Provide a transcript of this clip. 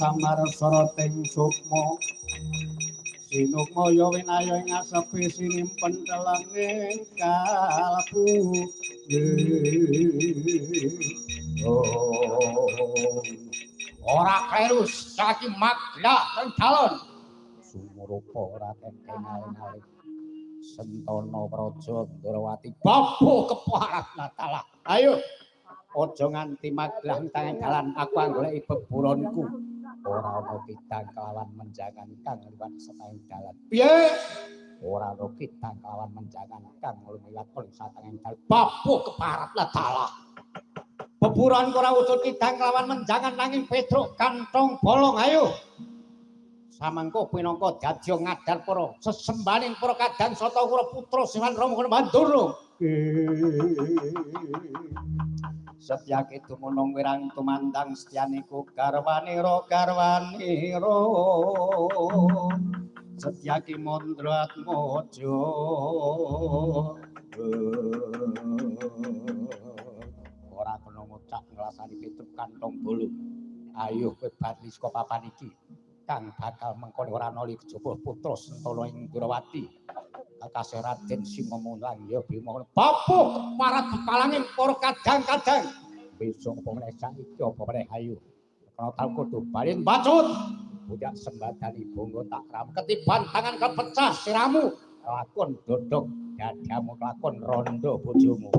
Samar soroting sukma sinukma ya winaya ing asepi sinimpen telenging kalbu ora kleru saki magla ten dalon sumurupa ora kenging alih-alih Sentana Praja Ndrawati babo keparat natala ayo aja nganti maglah teng dalan aku anggoleki beburonku ora ana kitang kelawan menjangan kang liwat setengah dalan piye ora ana kitang kelawan menjangan kang liwat setengah dalan babo keparat natala beburon ora wujud kitang kelawan menjangan nanging Petruk kantong bolong ayo samangka pinangka dadya ngadar para sesembaning para kadang sata kula putra Siwan Rama Bandur Setyake dumunung wirang tumandang setyaniku garwanira Setyaki mandra atmaja ora kena ngucap nglasani Petruk kantong bolong ayo kowe bali saka papan iki kang bakal mengkon ora nali kejaba putra Sentana ing Ndrawati kakasih Raden Simamulang ya Bima babo keparat bekalanging para kadang-kadang besok apa meneh saiki apa meneh ayo kena tau kudu bali bacut budak sembadani bongo tak ram ketiban tangan kepecah siramu lakon dodok dadamu lakon rondo bojomu